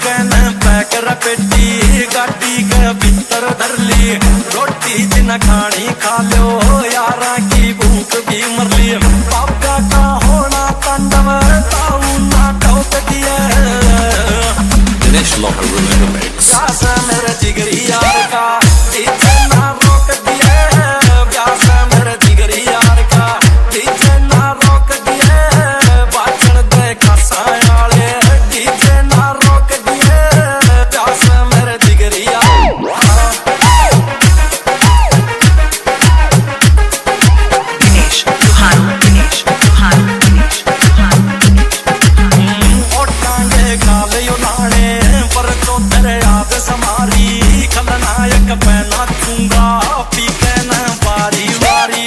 के न पैक रपेटी गाड़ी के भीतर धर ली रोटी जिन खानी खा लो यारा की भूख भी मर ली पापा का होना तांडव ताऊ ना ठोक दिए Dinesh Locker Room in the mix. प्यास मेरे जिगरी यार का डीजे ना रोक दिए प्यास मेरे जिगरी यार का डीजे ना रोक दिए बाचन दे खासा वाले डीजे ना रोक दिए प्यास मेरे जिगरी यार Dinesh Duhan Dinesh Duhan Dinesh Duhan ओटांगे काले उनाने पर तो तेरे याद समारी खलनायक पहना चूंगा पी के न बारी बारी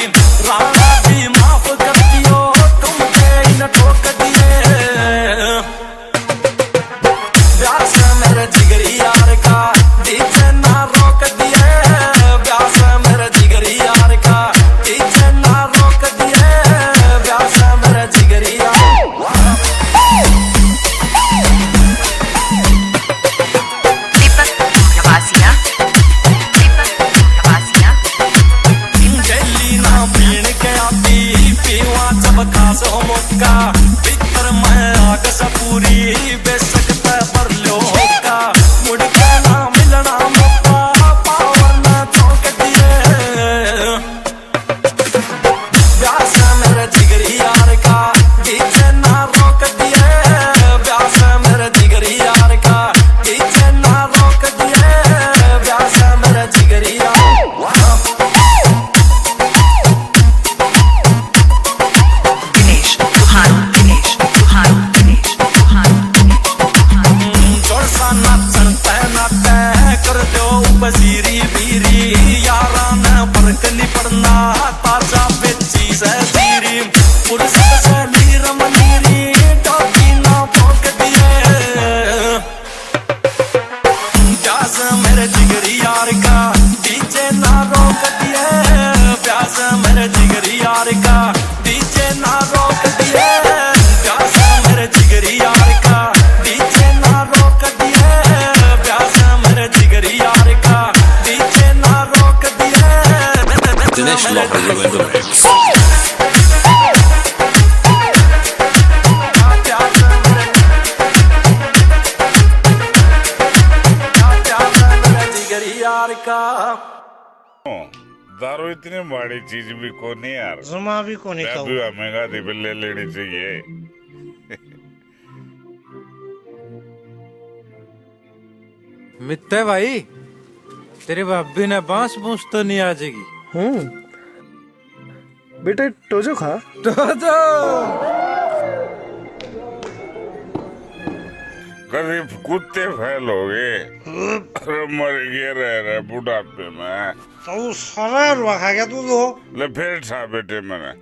राणा भी माफ कर दियो तुमके इन ठोक दिए प्यास मेरे जिगरी यार का डीजे ना रोक दिए प्यास मेरे जिगरी यार का डीजे ना रोक दिए प्यास मेरे जिगरी यार Deepak Lavasiya Deepak Lavasiya गली ना पीण के आती पीवा जब खास हो मौका भीतर मैं आग सा पूरी बेशक तय पर लो होका मुड़ के ना मिलना मौका पावर ना ठोक दिए प्यास मेरे जिगरी यार का डीजे ना रोक दिए प्यास मेरे जिगरी यार का डीजे ना रोक दिए प्यास मेरे जिगरी यार Dinesh Duhan Dinesh Duhan Dinesh Duhan जोड़सा नाचन तैना तय कर दो बजीरी बीरी यारा न फर्क नहीं पड़ना ताजा बेची से जीरी पुरुष से नीर मनीरी डोटी ना भोग दिए प्यास मेरे जिगरी यार का डीजे ना रोक दिए प्यास मेरे जिगरी यार का डीजे ना रोक दिए प्यास मेरे जिगरी यार का डीजे ना रोक दिए प्यास मेरे जिगरी यार का डीजे ना रोक दिए Dinesh Locker Room in the mix. यार का दारू इतनी बड़ी चीज भी को नहीं यार जुमा भी को नहीं अभी महंगा दी ले लेनी चाहिए मित्ते भाई तेरी भाभी ने बांस बूंस तो नहीं आ जाएगी बेटे टोजो खा कभी कुत्ते फैलोगे अरे मर गए रह रहे बुढ़ापे में तो सारा रुआ खा गया तू तो ले फिर था बेटे मैंने